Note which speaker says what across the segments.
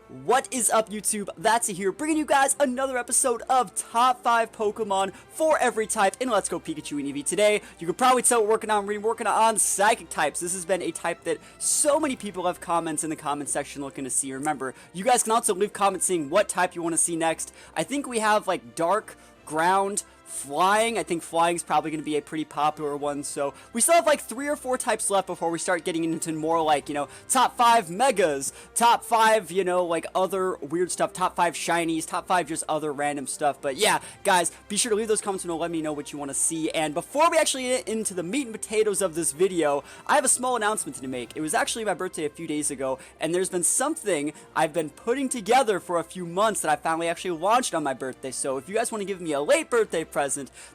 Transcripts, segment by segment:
Speaker 1: What is up, YouTube? That's here, bringing you guys another episode of Top 5 Pokemon for every type in Let's Go Pikachu and Eevee. Today, you can probably tell we're working on Psychic types. This has been a type that so many people have comments in the comment section looking to see. Remember, you guys can also leave comments saying what type you want to see next. I think we have, like, Dark, Ground, Flying. I think Flying is probably going to be a pretty popular one, so we still have like 3 or 4 types left before we start getting into more like, you know, top 5 megas, top 5, you know, like other weird stuff, top 5 shinies, top 5 just other random stuff. But yeah, guys, be sure to leave those comments and let me know what you want to see. And before we actually get into the meat and potatoes of this video, I have a small announcement to make. It was actually my birthday a few days ago, and there's been something I've been putting together for a few months that I finally actually launched on my birthday. So if you guys want to give me a late birthday present,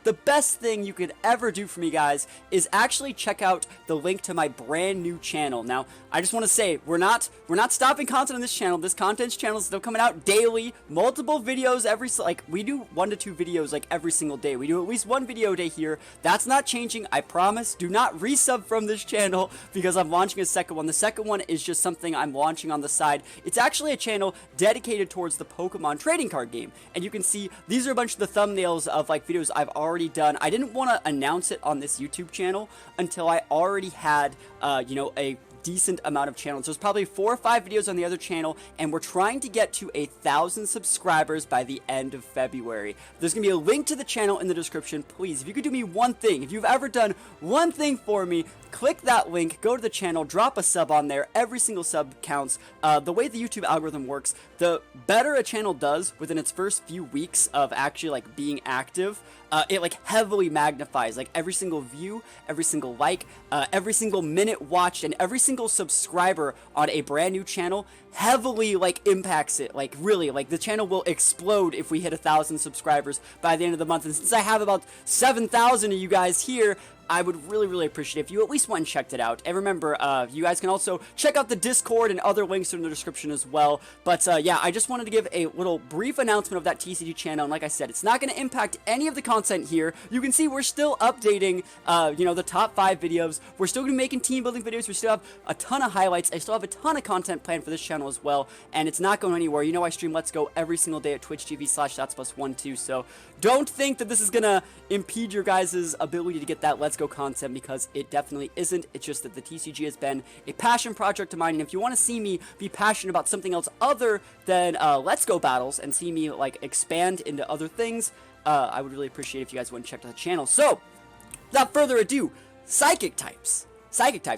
Speaker 1: the best thing you could ever do for me, guys, is actually check out the link to my brand new channel. Now, I just want to say, we're not stopping content on this channel. This content's channel is still coming out daily, multiple videos we do 1 to 2 videos like every single day. We do at least 1 video a day here. That's not changing, I promise. Do not resub from this channel because I'm launching a second one. The second one is just something I'm launching on the side. It's actually a channel dedicated towards the Pokemon trading card game. And you can see these are a bunch of the thumbnails of like videos I've already done. I didn't want to announce it on this YouTube channel until I already had, you know, a decent amount of channels. There's probably 4 or 5 videos on the other channel, and we're trying to get to 1,000 subscribers by the end of February. There's gonna be a link to the channel in the description. Please, if you could do me one thing, if you've ever done one thing for me, click that link, go to the channel, drop a sub on there. Every single sub counts. The way the YouTube algorithm works, the better a channel does within its first few weeks of actually like being active, it like heavily magnifies like every single view, every single like, every single minute watched, and every single subscriber on a brand new channel heavily like impacts it. Like really, like the channel will explode if we hit 1,000 subscribers by the end of the month. And since I have about 7,000 of you guys here, I would really appreciate it if you at least went and checked it out. And remember, you guys can also check out the Discord, and other links are in the description as well. But yeah, I just wanted to give a little brief announcement of that TCG channel. And like I said, it's not going to impact any of the content here. You can see we're still updating, you know, the top 5 videos. We're still going to be making team building videos. We still have a ton of highlights. I still have a ton of content planned for this channel as well. And it's not going anywhere. You know, I stream Let's Go every single day at twitch.tv/THATSAplusONE too. So don't think that this is going to impede your guys' ability to get that Let's Go content, because it definitely isn't. It's just that the TCG has been a passion project of mine, and if you want to see me be passionate about something else other than Let's Go battles and see me like expand into other things, I would really appreciate if you guys went and checked out the channel. So without further ado, Psychic types,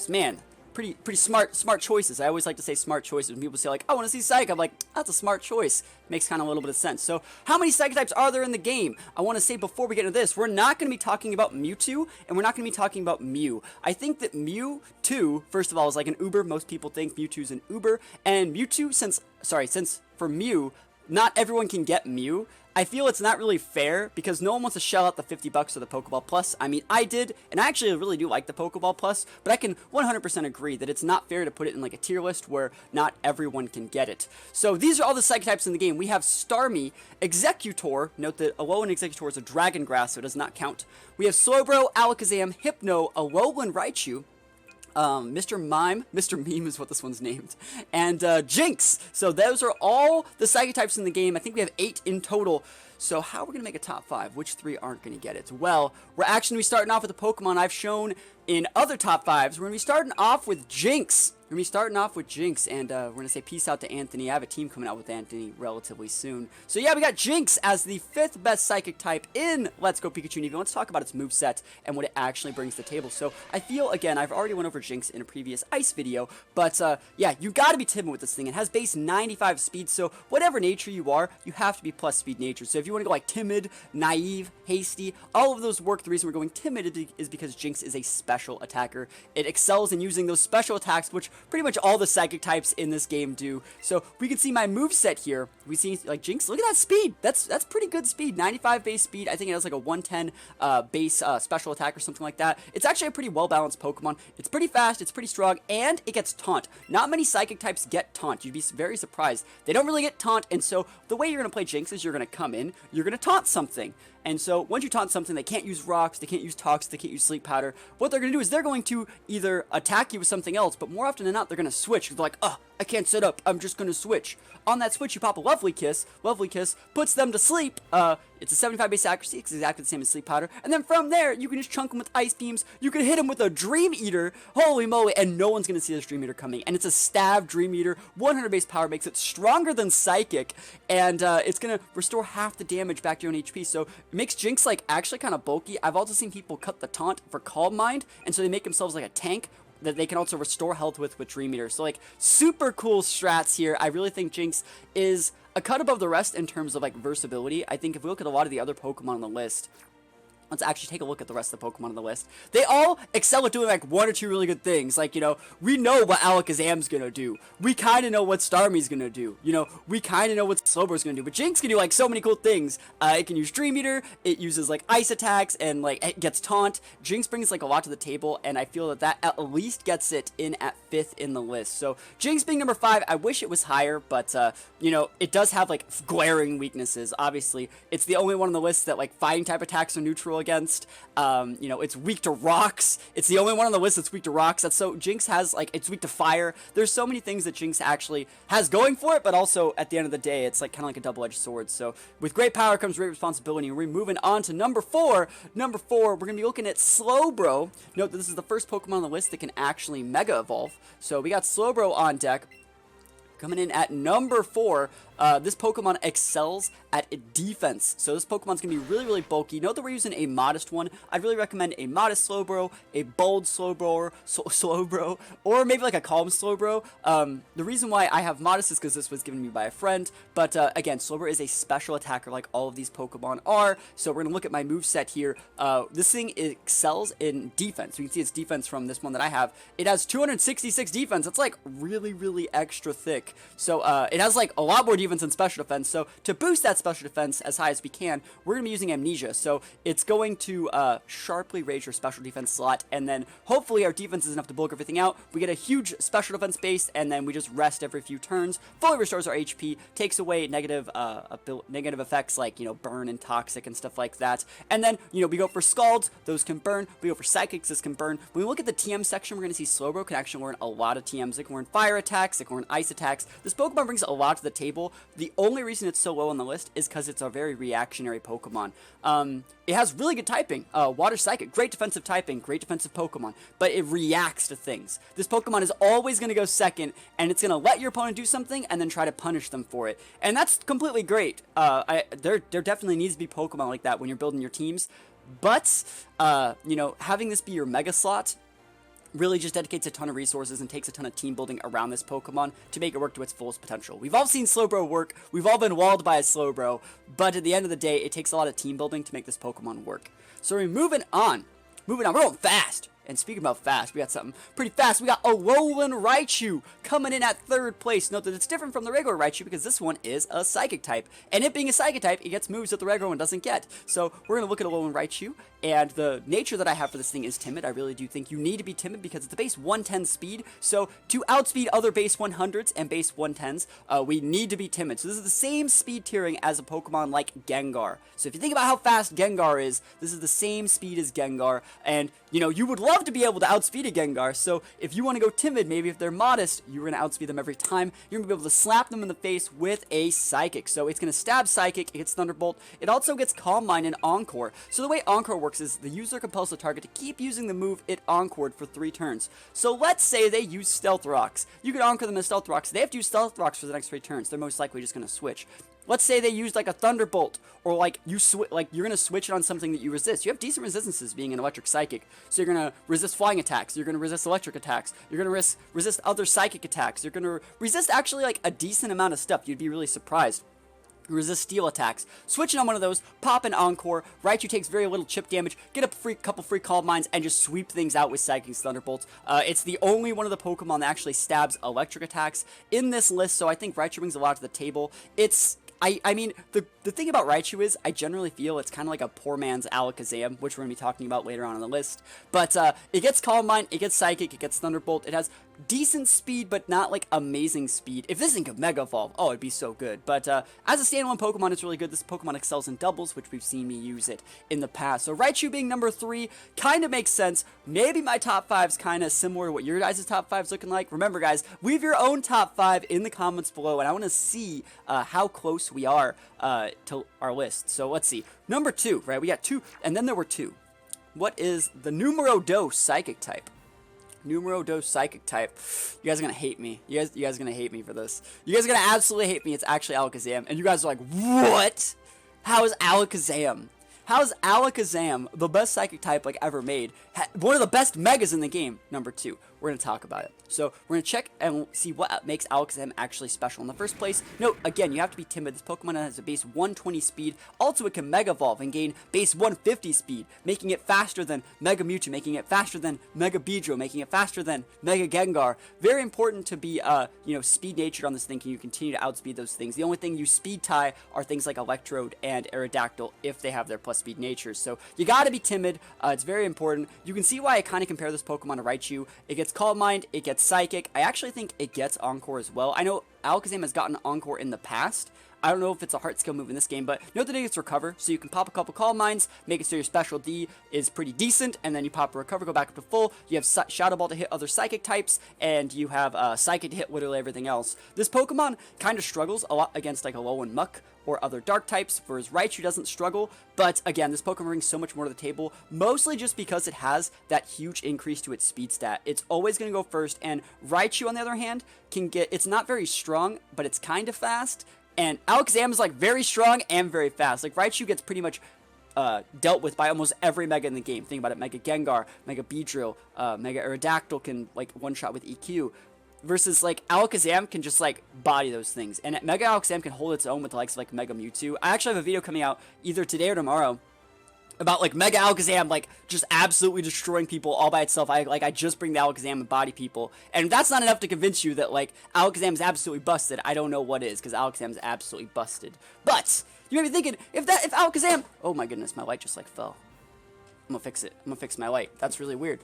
Speaker 1: man, pretty smart choices. I always like to say smart choices when people say like, I want to see Psychic. I'm like, that's a smart choice. Makes kind of a little bit of sense. So how many Psychic types are there in the game? I want to say before we get into this, we're not going to be talking about Mewtwo, and we're not going to be talking about Mew. I think that Mewtwo, first of all, is like an Uber. Most people think Mewtwo's an Uber, and Mewtwo, since for Mew, not everyone can get Mew. I feel it's not really fair because no one wants to shell out the $50 for the Pokeball Plus. I mean, I did, and I actually really do like the Pokeball Plus, but I can 100% agree that it's not fair to put it in like a tier list where not everyone can get it. So these are all the Psychic types in the game. We have Starmie, Executor. Note that Alolan Executor is a Dragon Grass, so it does not count. We have Slowbro, Alakazam, Hypno, Alolan Raichu, Mr. Meme is what this one's named, and Jinx. So those are all the Psychic types in the game. I think we have 8 in total. So how are we going to make a top 5? Which 3 aren't going to get it? Well, we're actually going to be starting off with the Pokemon I've shown in other top 5s. We're going to be starting off with Jinx. And we're going to say peace out to Anthony. I have a team coming out with Anthony relatively soon. So yeah, we got Jinx as the 5th best Psychic type in Let's Go Pikachu and Eevee. Let's talk about its moveset and what it actually brings to the table. So I feel, again, I've already went over Jinx in a previous Ice video, but yeah, you got to be timid with this thing. It has base 95 speed, so whatever nature you are, you have to be plus speed nature. So if you want to go like timid, naive, hasty, all of those work. The reason we're going timid is because Jinx is a special attacker. It excels in using those special attacks, which pretty much all the Psychic types in this game do. So we can see my moveset here. We see like Jinx, look at that speed. That's pretty good speed. 95 base speed. I think it has like a 110 base special attack or something like that. It's actually a pretty well balanced Pokemon. It's pretty fast, it's pretty strong, and it gets taunt. Not many Psychic types get taunt. You'd be very surprised. They don't really get taunt, and so the way you're going to play Jinx is you're going to come in, you're going to taunt something. And so once you taunt something, they can't use rocks, they can't use Tox, they can't use Sleep Powder. What they're going to do is they're going to either attack you with something else, but more often than not, they're going to switch. They're like, oh, I can't set up, I'm just gonna switch. On that switch, you pop a Lovely Kiss puts them to sleep. It's a 75 base accuracy, it's exactly the same as Sleep Powder. And then from there, you can just chunk them with Ice Beams, you can hit them with a Dream Eater, holy moly, and no one's gonna see this Dream Eater coming. And it's a stab Dream Eater, 100 base power, makes it stronger than Psychic, and it's gonna restore half the damage back to your own HP, so it makes Jinx, like, actually kind of bulky. I've also seen people cut the taunt for Calm Mind, and so they make themselves like a tank, that they can also restore health with Dream Eater. So, like, super cool strats here. I really think Jinx is a cut above the rest in terms of, like, versatility. I think if we look at a lot of the other Pokemon on the list, let's actually take a look at the rest of the Pokemon on the list. They all excel at doing, like, one or two really good things. Like, you know, we know what Alakazam's gonna do. We kind of know what Starmie's gonna do. You know, we kind of know what Slowbro's gonna do. But Jinx can do, like, so many cool things. It can use Dream Eater. It uses, like, ice attacks and, like, it gets Taunt. Jinx brings, like, a lot to the table, and I feel that that at least gets it in at 5th in the list. So, Jinx being number 5, I wish it was higher, but, you know, it does have, like, glaring weaknesses. Obviously, it's the only one on the list that, like, fighting type attacks are neutral against. You know, it's weak to rocks. It's the only one on the list that's weak to rocks. That's so Jinx has, like, it's weak to fire. There's so many things that Jinx actually has going for it, but also at the end of the day, it's like kind of like a double-edged sword. So with great power comes great responsibility. We're moving on to number 4. Number 4, we're gonna be looking at Slowbro. Note that this is the first Pokemon on the list that can actually Mega Evolve. So we got Slowbro on deck. Coming in at number 4, this Pokemon excels at defense. So this Pokemon's going to be really, really bulky. Note that we're using a modest one. I'd really recommend a modest Slowbro, a bold Slowbro, or maybe like a calm Slowbro. The reason why I have modest is because this was given to me by a friend. But again, Slowbro is a special attacker like all of these Pokemon are. So we're going to look at my moveset here. This thing excels in defense. You can see its defense from this one that I have. It has 266 defense. It's like really, really extra thick. So it has like a lot more defense and special defense. So to boost that special defense as high as we can, we're going to be using Amnesia. So it's going to sharply raise your special defense slot, and then hopefully our defense is enough to bulk everything out. We get a huge special defense base, and then we just rest every few turns. Fully restores our HP, takes away negative effects like, you know, burn and toxic and stuff like that. And then, you know, we go for Scalds, those can burn. We go for Psychics, this can burn. When we look at the TM section, we're going to see Slowbro can actually learn a lot of TMs. It can learn fire attacks, it can learn ice attacks. This Pokemon brings a lot to the table. The only reason it's so low on the list is because it's a very reactionary Pokemon. It has really good typing. Water Psychic, great defensive typing, great defensive Pokemon, but it reacts to things. This Pokemon is always going to go second, and it's going to let your opponent do something and then try to punish them for it. And that's completely great. There definitely needs to be Pokemon like that when you're building your teams. But, you know, having this be your Mega Slot really just dedicates a ton of resources and takes a ton of team building around this Pokemon to make it work to its fullest potential. We've all seen Slowbro work, we've all been walled by a Slowbro, but at the end of the day, it takes a lot of team building to make this Pokemon work. So we're moving on, we're going fast. And speaking about fast, we got something pretty fast. We got Alolan Raichu coming in at 3rd place. Note that it's different from the regular Raichu because this one is a Psychic type. And it being a Psychic type, it gets moves that the regular one doesn't get. So we're going to look at Alolan Raichu. And the nature that I have for this thing is timid. I really do think you need to be timid because it's a base 110 speed. So to outspeed other base 100s and base 110s, we need to be timid. So this is the same speed tiering as a Pokemon like Gengar. So if you think about how fast Gengar is, this is the same speed as Gengar. And, you know, you would love to be able to outspeed a Gengar. So if you want to go timid, maybe if they're modest, you're going to outspeed them every time. You're going to be able to slap them in the face with a Psychic. So it's going to stab Psychic, it gets Thunderbolt. It also gets Calm Mind and Encore. So the way Encore works is the user compels the target to keep using the move it encored for 3 turns. So let's say they use Stealth Rocks. You could encore them as Stealth Rocks. They have to use Stealth Rocks for the next 3 turns. They're most likely just going to switch. Let's say they use like a Thunderbolt, or like you're gonna switch it on something that you resist. You have decent resistances being an Electric Psychic, so you're gonna resist flying attacks. You're gonna resist electric attacks. You're gonna resist other psychic attacks. You're gonna resist actually like a decent amount of stuff. You'd be really surprised. Resist steel attacks. Switching on one of those, pop an Encore. Raichu takes very little chip damage, get a couple free Calm Minds, and just sweep things out with Psychic Thunderbolts. It's the only one of the Pokemon that actually stabs electric attacks in this list, so I think Raichu brings a lot to the table. I mean, the thing about Raichu is, I generally feel it's kind of like a poor man's Alakazam, which we're going to be talking about later on in the list. But it gets Calm Mind, it gets Psychic, it gets Thunderbolt, it has decent speed, but not like amazing speed. If this thing could Mega Evolve, oh, it'd be so good. But as a standalone Pokemon, it's really good. This Pokemon excels in doubles, which we've seen me use it in the past. So Raichu being number 3 kind of makes sense. Maybe my top 5's kind of similar to what your guys' top 5's looking like. Remember, guys, leave your own top 5 in the comments below, and I want to see how close we are to our list. So let's see. Number 2, right? We got 2, and then there were 2. What is the numero dos psychic type? Numero dos psychic type. You guys are gonna hate me. You guys are gonna hate me for this. You guys are gonna absolutely hate me. It's actually Alakazam, and you guys are like, what? How is Alakazam? How is Alakazam the best psychic type like ever made? One of the best megas in the game. Number 2. We're gonna talk about it. So we're gonna check and see what makes Alakazam actually special in the first place. Note, again, you have to be timid. This Pokemon has a base 120 speed. Also, it can Mega Evolve and gain base 150 speed, making it faster than Mega Mewtwo, making it faster than Mega Beedrill, making it faster than Mega Gengar. Very important to be, speed natured on this thing. Can you continue to outspeed those things? The only thing you speed tie are things like Electrode and Aerodactyl if they have their plus speed natures. So you gotta be timid. It's very important. You can see why I kind of compare this Pokemon to Raichu. It gets Calm Mind, it gets Psychic. I actually think it gets Encore as well. I know Alakazam has gotten Encore in the past. I don't know if it's a heart skill move in this game, but note that it gets Recover, so you can pop a couple Calm Minds, make it so your Special D is pretty decent, and then you pop a Recover, go back up to full. You have Shadow Ball to hit other Psychic types, and you have Psychic to hit literally everything else. This Pokemon kind of struggles a lot against like a Alolan Muck or other Dark types, whereas Raichu doesn't struggle. But again, this Pokemon brings so much more to the table, mostly just because it has that huge increase to its speed stat. It's always going to go first, and Raichu, on the other hand, it's not very strong, but it's kind of fast. And Alakazam is like very strong and very fast. Like Raichu gets pretty much dealt with by almost every Mega in the game. Think about it: Mega Gengar, Mega Beedrill, Mega Aerodactyl can like one shot with EQ. Versus like Alakazam can just like body those things, and Mega Alakazam can hold its own with the likes of like Mega Mewtwo. I actually have a video coming out either today or tomorrow about like Mega Alakazam like just absolutely destroying people all by itself. I just bring the Alakazam and body people, and if that's not enough to convince you that like Alakazam is absolutely busted, I don't know what is, because Alakazam is absolutely busted. But you may be thinking, if Alakazam, oh my goodness, my light just like fell. I'm gonna fix it. I'm gonna fix my light. That's really weird.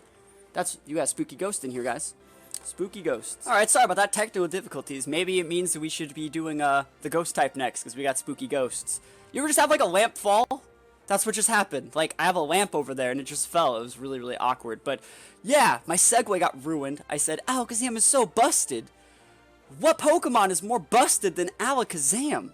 Speaker 1: You got a spooky ghost in here, guys. Spooky ghosts. Alright, sorry about that. Technical difficulties. Maybe it means that we should be doing the ghost type next, because we got spooky ghosts. You ever just have like a lamp fall? That's what just happened. Like, I have a lamp over there and it just fell. It was really, really awkward. But yeah, my segue got ruined. I said, Alakazam is so busted. What Pokemon is more busted than Alakazam?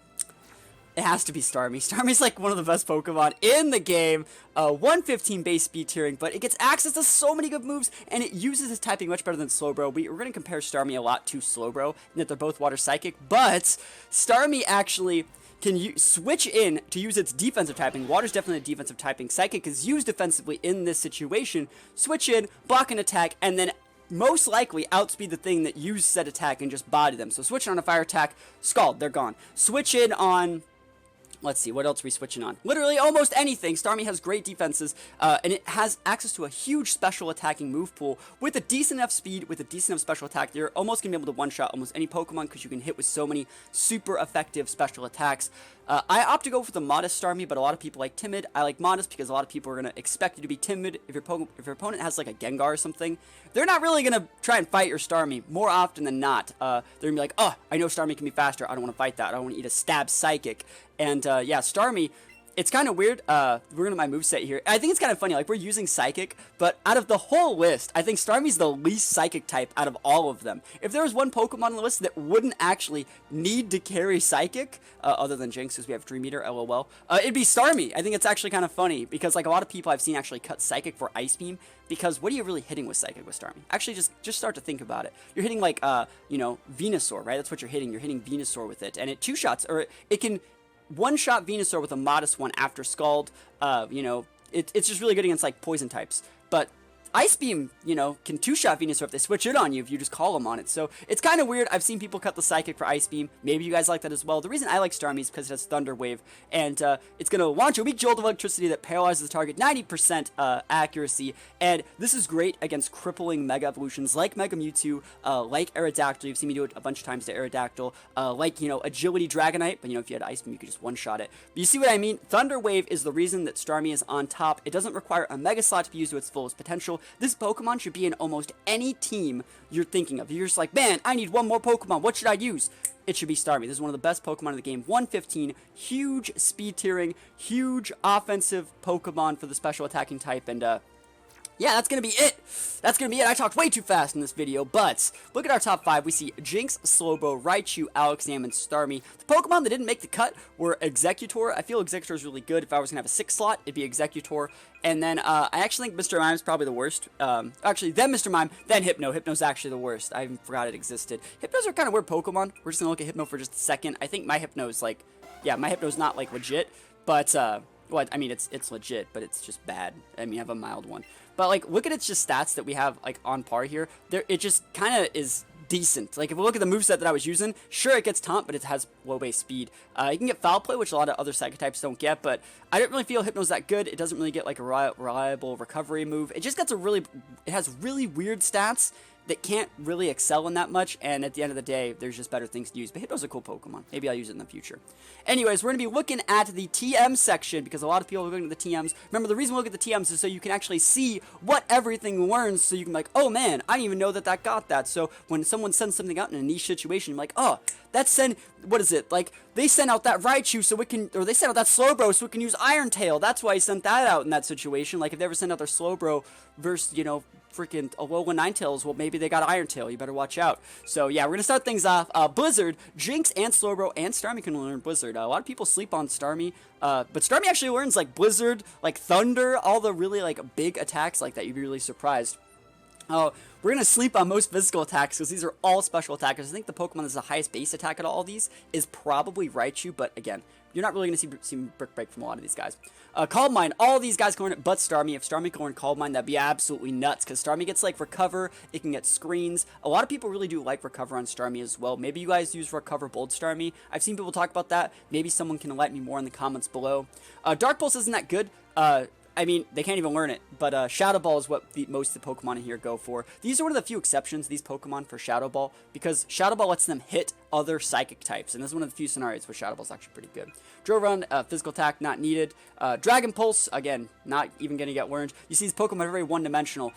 Speaker 1: It has to be Starmie. Starmie's like one of the best Pokemon in the game. 115 base speed tiering, but it gets access to so many good moves, and it uses its typing much better than Slowbro. We're going to compare Starmie a lot to Slowbro, and that they're both water psychic, but Starmie actually can switch in to use its defensive typing. Water's definitely a defensive typing. Psychic is used defensively in this situation. Switch in, block an attack, and then most likely outspeed the thing that used said attack and just body them. So switch on a fire attack, Scald, they're gone. Switch in on... Let's see, what else are we switching on? Literally almost anything. Starmie has great defenses, and it has access to a huge special attacking move pool with a decent enough speed, with a decent enough special attack. You're almost going to be able to one-shot almost any Pokemon because you can hit with so many super effective special attacks. I opt to go for the modest Starmie, but a lot of people like timid. I like modest because a lot of people are going to expect you to be timid. If your opponent has like a Gengar or something, they're not really going to try and fight your Starmie. More often than not, they're going to be like, oh, I know Starmie can be faster. I don't want to fight that. I don't want to eat a stab Psychic. And yeah, Starmie, it's kind of weird. We're going to my moveset here. I think it's kind of funny. Like, we're using Psychic, but out of the whole list, I think Starmie's the least Psychic type out of all of them. If there was one Pokemon on the list that wouldn't actually need to carry Psychic, other than Jinx, because we have Dream Eater, LOL, it'd be Starmie. I think it's actually kind of funny, because like a lot of people I've seen actually cut Psychic for Ice Beam, because what are you really hitting with Psychic with Starmie? Actually, just start to think about it. You're hitting like, Venusaur, right? That's what you're hitting. You're hitting Venusaur with it, and it two-shots, or it can one-shot Venusaur with a modest one after Scald. It's just really good against like poison types. But Ice Beam, can two-shot Venusaur if they switch it on you, if you just call them on it. So it's kind of weird. I've seen people cut the Psychic for Ice Beam. Maybe you guys like that as well. The reason I like Starmie is because it has Thunder Wave, and it's going to launch a weak jolt of electricity that paralyzes the target, 90% accuracy, and this is great against crippling Mega Evolutions like Mega Mewtwo, like Aerodactyl. You've seen me do it a bunch of times to Aerodactyl, like, Agility Dragonite, but, if you had Ice Beam, you could just one-shot it. But you see what I mean? Thunder Wave is the reason that Starmie is on top. It doesn't require a Mega Slot to be used to its fullest potential. special. This Pokemon should be in almost any team you're thinking of. You're just like, man, I need one more Pokemon. What should I use? It should be Starmie. This is one of the best Pokemon in the game. 115, huge speed tiering, huge offensive Pokemon for the special attacking type, and yeah, that's going to be it. That's going to be it. I talked way too fast in this video, but look at our top 5. We see Jinx, Slowbro, Raichu, Alakazam, and Starmie. The Pokemon that didn't make the cut were Executor. I feel Executor is really good. If I was going to have a 6th slot, it'd be Executor. And then I actually think Mr. Mime is probably the worst. Actually, then Mr. Mime, then Hypno. Hypno's actually the worst. I even forgot it existed. Hypnos are kind of weird Pokemon. We're just going to look at Hypno for just a second. I think my Hypno's like, yeah, my Hypno's not like legit, but well, I mean, it's legit, but it's just bad. I mean, I have a mild one. But, like, look at its just stats that we have, like, on par here. It just kind of is decent. Like, if we look at the moveset that I was using, sure, it gets Taunt, but it has low base speed. You can get Foul Play, which a lot of other Psychic types don't get, but I didn't really feel Hypno's that good. It doesn't really get, like, a reliable recovery move. It just gets it has really weird stats that can't really excel in that much, and at the end of the day, there's just better things to use. But Hypno's a cool Pokemon. Maybe I'll use it in the future. Anyways, we're going to be looking at the TM section, because a lot of people are looking at the TMs. Remember, the reason we look at the TMs is so you can actually see what everything learns, so you can be like, oh man, I didn't even know that got that. So when someone sends something out in a niche situation, you're like, oh, what is it? Like, they sent out that Raichu so we can, or they sent out that Slowbro so we can use Iron Tail. That's why I sent that out in that situation. Like, if they ever send out their Slowbro versus, you know, freaking Alola Ninetales, well, maybe they got Iron Tail. You better watch out. So, yeah, we're going to start things off. Blizzard, Jinx and Slowbro and Starmie can learn Blizzard. A lot of people sleep on Starmie, but Starmie actually learns, like, Blizzard, like, Thunder, all the really, like, big attacks like that. You'd be really surprised. We're going to sleep on most physical attacks because these are all special attackers. I think the Pokemon that's the highest base attack out of all these is probably Raichu, but again, you're not really going to see Brick Break from a lot of these guys. Calm Mind, all these guys can learn it but Starmie. If Starmie can learn Calm Mind, that'd be absolutely nuts because Starmie gets like Recover, it can get Screens. A lot of people really do like Recover on Starmie as well. Maybe you guys use Recover Bold Starmie. I've seen people talk about that. Maybe someone can enlighten me more in the comments below. Dark Pulse isn't that good. I mean, they can't even learn it, but Shadow Ball is what most of the Pokemon in here go for. These are one of the few exceptions, these Pokemon, for Shadow Ball, because Shadow Ball lets them hit other Psychic types, and this is one of the few scenarios where Shadow Ball is actually pretty good. Drill Run, Physical Attack, not needed. Dragon Pulse, again, not even going to get learned. You see these Pokemon are very one-dimensional.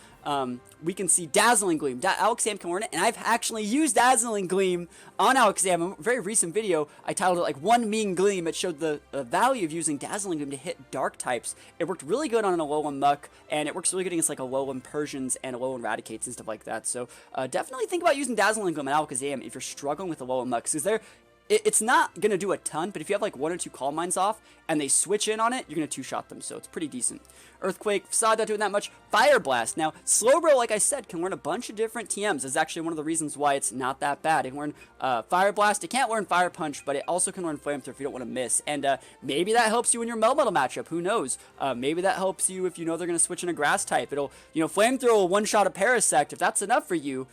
Speaker 1: We can see Dazzling Gleam. Alakazam can learn it, and I've actually used Dazzling Gleam on Alakazam. In a very recent video, I titled it like One Mean Gleam. It showed the value of using Dazzling Gleam to hit dark types. It worked really good on an Alolan Muck, and it works really good against like Alolan Persians and Alolan Raticates and stuff like that. So definitely think about using Dazzling Gleam on Alakazam if you're struggling with Alolan Mucks, because it's not going to do a ton, but if you have like 1 or 2 Calm Minds off and they switch in on it, you're going to 2-shot them, so it's pretty decent. Earthquake, Facade, not doing that much. Fire Blast. Now, Slowbro, like I said, can learn a bunch of different TMs. It's actually one of the reasons why it's not that bad. It can learn Fire Blast. It can't learn Fire Punch, but it also can learn Flamethrower if you don't want to miss. And maybe that helps you in your Melmetal matchup. Who knows? Maybe that helps you if you know they're going to switch in a Grass type. It'll, you know, Flamethrower will one-shot a Parasect. If that's enough for you,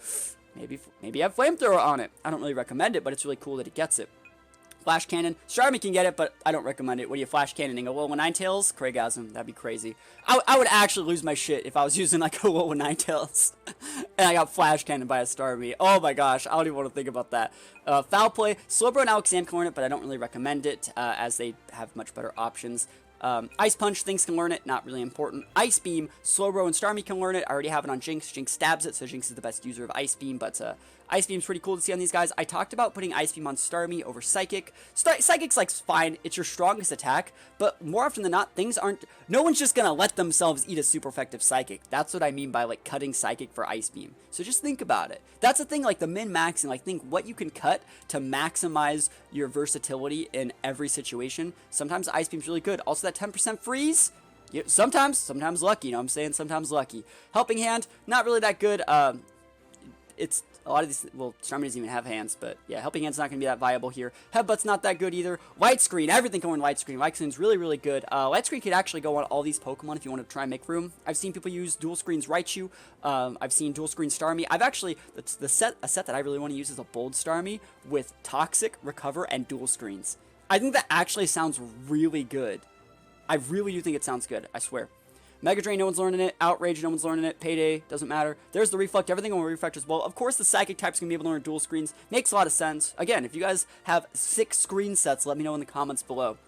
Speaker 1: maybe have Flamethrower on it. I don't really recommend it, but it's really cool that it gets it. Flash Cannon. Starmie can get it, but I don't recommend it. What are you Flash Cannoning? A Alola Ninetales? Craigasm. That'd be crazy. I would actually lose my shit if I was using like a Alola Ninetales and I got Flash Cannon by a Starmie. Oh my gosh. I don't even want to think about that. Foul Play. Slowbro and Alakazam can learn it, but I don't really recommend it as they have much better options. Ice Punch, things can learn it, not really important. Ice Beam, Slowbro and Starmie can learn it. I already have it on Jinx. Jinx stabs it, so Jinx is the best user of Ice Beam, but Ice Beam's pretty cool to see on these guys. I talked about putting Ice Beam on Starmie over Psychic. Psychic's like fine, it's your strongest attack, but more often than not, no one's just gonna let themselves eat a super effective Psychic. That's what I mean by like cutting Psychic for Ice Beam. So just think about it. That's the thing, like the min-maxing, like think what you can cut to maximize your versatility in every situation. Sometimes Ice Beam's really good. Also that 10% freeze, sometimes lucky, you know what I'm saying? Sometimes lucky. Helping Hand, not really that good. It's a lot of these, well, Starmie doesn't even have hands, but yeah, Helping Hand's not going to be that viable here. Headbutt's not that good either. Light Screen, everything can go in Light Screen. Light Screen's really, really good. Light Screen could actually go on all these Pokemon if you want to try and make room. I've seen people use Dual Screens Raichu. I've seen Dual Screen Starmie. I've actually, a set that I really want to use is a Bold Starmie with Toxic, Recover, and Dual Screens. I think that actually sounds really good. I really do think it sounds good, I swear. Mega Drain, no one's learning it. Outrage, no one's learning it. Payday, doesn't matter. There's the Reflect, everything on Reflect as well. Of course, the Psychic type's gonna be able to learn Dual Screens. Makes a lot of sense. Again, if you guys have 6 screen sets, let me know in the comments below.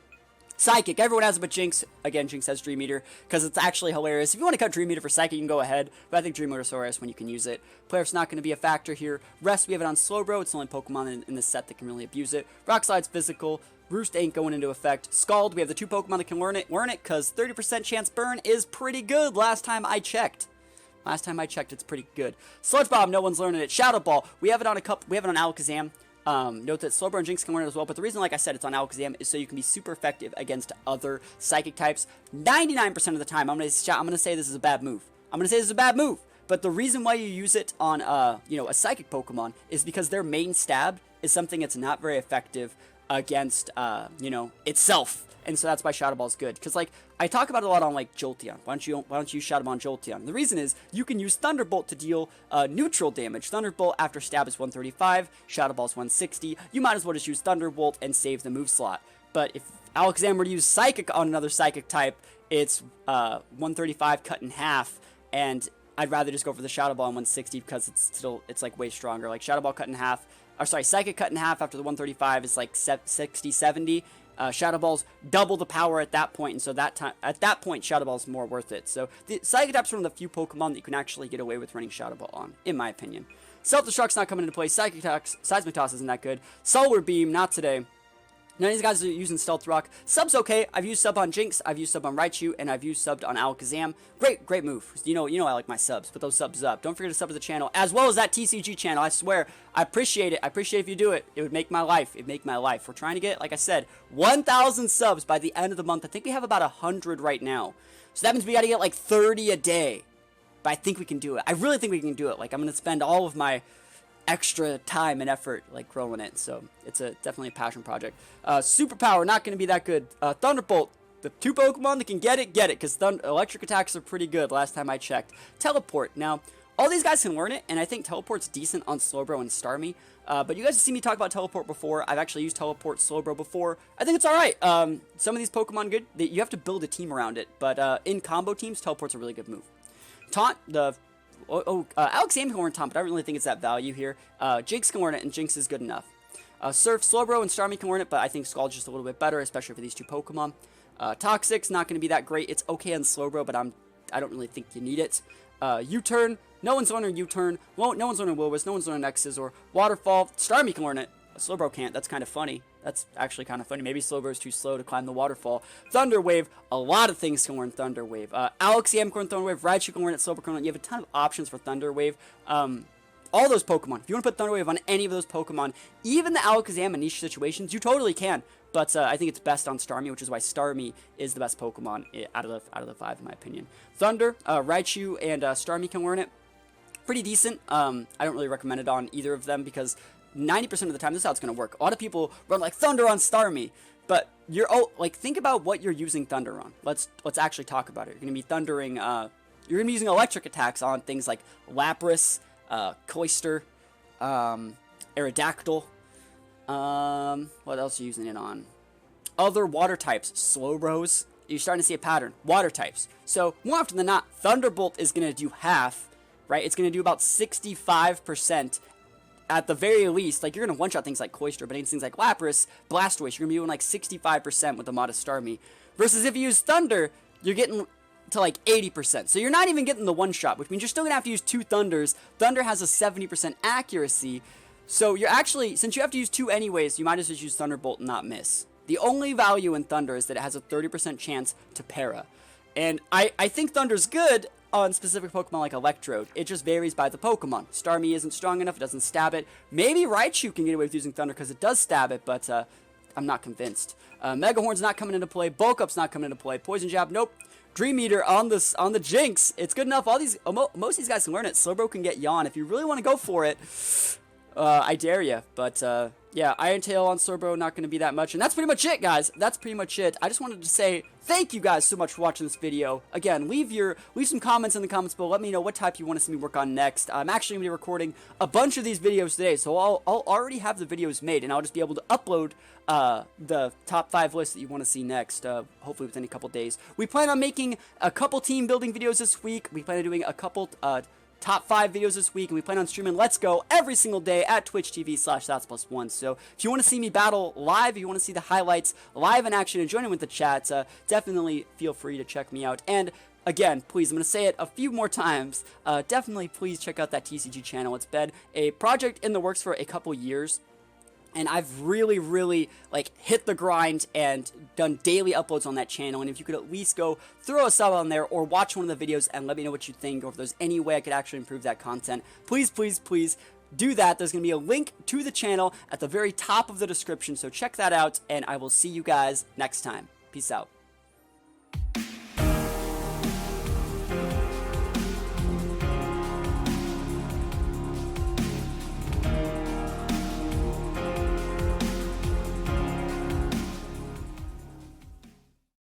Speaker 1: Psychic, everyone has it but Jinx. Again, Jinx has Dream Eater because it's actually hilarious. If you want to cut Dream Eater for Psychic, you can go ahead, but I think Dream Eater is hilarious when you can use it. Player's not going to be a factor here. Rest, we have it on Slowbro. It's the only Pokemon in this set that can really abuse it. Rock Slide's physical. Roost ain't going into effect. Scald, we have the 2 Pokemon that can learn it because 30% chance burn is pretty good last time I checked. Last time I checked, it's pretty good. Sludge Bomb, no one's learning it. Shadow Ball, we have it on Alakazam. Note that Slowbro and Jinx can learn it as well, but the reason, like I said, it's on Alakazam is so you can be super effective against other Psychic types. 99% of the time, I'm gonna say this is a bad move. But the reason why you use it on, a Psychic Pokemon is because their main stab is something that's not very effective against, itself. And so that's why Shadow Ball is good. Because, like, I talk about it a lot on, like, Jolteon. Why don't you use Shadow Ball on Jolteon? The reason is you can use Thunderbolt to deal neutral damage. Thunderbolt after stab is 135. Shadow Ball is 160. You might as well just use Thunderbolt and save the move slot. But if Alakazam were to use Psychic on another Psychic type, it's 135 cut in half. And I'd rather just go for the Shadow Ball on 160 because it's like, way stronger. Like, Shadow Ball cut in half. Or, sorry, Psychic cut in half after the 135 is, like, 60, 70. Shadow Ball's double the power at that point, and so at that point, Shadow Ball's more worth it. So the Psychic types are one of the few Pokemon that you can actually get away with running Shadow Ball on, in my opinion. Self-Destruct's not coming into play. Psychic Attack, Seismic Toss isn't that good. Solar Beam, not today. None of these guys are using Stealth Rock. Sub's okay. I've used Sub on Jinx, I've used Sub on Raichu, and I've used Subbed on Alakazam. Great move. You know I like my subs. Put those subs up. Don't forget to sub to the channel, as well as that TCG channel. I swear, I appreciate it. I appreciate if you do it. It would make my life. We're trying to get, like I said, 1,000 subs by the end of the month. I think we have about 100 right now. So that means we got to get like 30 a day. But I think we can do it. I really think we can do it. Like, I'm going to spend all of my extra time and effort like growing it, so it's definitely a passion project. Superpower, not going to be that good. Thunderbolt, the 2 Pokemon that can get it, because electric attacks are pretty good last time I checked. Teleport, now all these guys can learn it, and I think Teleport's decent on Slowbro and Starmie, but you guys have seen me talk about Teleport before. I've actually used Teleport Slowbro before. I think it's alright. Some of these Pokemon you have to build a team around it, but in combo teams, Teleport's a really good move. Taunt, Alakazam can learn Taunt, but I don't really think it's that value here. Jinx can learn it, and Jinx is good enough. Surf, Slowbro, and Starmie can learn it, but I think Scald's just a little bit better, especially for these 2 Pokemon. Toxic's not going to be that great. It's okay on Slowbro, but I don't really think you need it. U-Turn, no one's learning U-Turn. Well, no one's learning Will-Wisp, no one's learning X's or Waterfall. Starmie can learn it. Slowbro can't. That's kind of funny. That's actually kind of funny. Maybe Slowbro's too slow to climb the waterfall. Thunder Wave. A lot of things can learn Thunder Wave. Alakazam can learn Thunder Wave. Raichu can learn it. Slowbro can learn it. You have a ton of options for Thunder Wave. All those Pokemon. If you want to put Thunder Wave on any of those Pokemon, even the Alakazam in niche situations, you totally can. But I think it's best on Starmie, which is why Starmie is the best Pokemon out of the 5, in my opinion. Thunder, Raichu, and Starmie can learn it. Pretty decent. I don't really recommend it on either of them because 90% of the time, this is how it's going to work. A lot of people run like Thunder on Starmie, but think about what you're using Thunder on. Let's actually talk about it. You're going to be thundering. You're going to be using electric attacks on things like Lapras, Cloyster, Aerodactyl. What else are you using it on? Other water types, Slowbros. You're starting to see a pattern. Water types. So more often than not, Thunderbolt is going to do half, right? It's going to do about 65%. At the very least, like, you're going to one-shot things like Cloyster, but things like Lapras, Blastoise, you're going to be doing like 65% with the modest Starmie. Versus if you use Thunder, you're getting to like 80%. So you're not even getting the one-shot, which means you're still going to have to use 2 Thunders. Thunder has a 70% accuracy. So you're actually, since you have to use 2 anyways, you might as well use Thunderbolt and not miss. The only value in Thunder is that it has a 30% chance to para. And I think Thunder's good on specific Pokemon like Electrode. It just varies by the Pokemon. Starmie isn't strong enough, it doesn't stab it. Maybe Raichu can get away with using Thunder because it does stab it, but I'm not convinced. Mega Horn's not coming into play, Bulk Up's not coming into play, Poison Jab, nope. Dream Eater on the Jinx, it's good enough. Most of these guys can learn it. Slowbro can get Yawn. If you really want to go for it, I dare you. But yeah, Iron Tail on Slowbro, not going to be that much. And that's pretty much it, guys. That's pretty much it. I just wanted to say thank you guys so much for watching this video. Again, leave some comments in the comments below. Let me know what type you want to see me work on next. I'm actually going to be recording a bunch of these videos today, so I'll already have the videos made, and I'll just be able to upload the top 5 lists that you want to see next, hopefully within a couple days. We plan on making a couple team building videos this week. We plan on doing a couple top 5 videos this week, and we plan on streaming Let's Go every single day at twitch.tv/THATSAplusONE. So if you want to see me battle live, if you want to see the highlights live in action and join in with the chat, definitely feel free to check me out. And again, please, I'm going to say it a few more times, definitely please check out that TCG channel. It's been a project in the works for a couple years, and I've really, like, hit the grind and done daily uploads on that channel. And if you could at least go throw a sub on there or watch one of the videos and let me know what you think, or if there's any way I could actually improve that content, please do that. There's going to be a link to the channel at the very top of the description, so check that out, and I will see you guys next time. Peace out.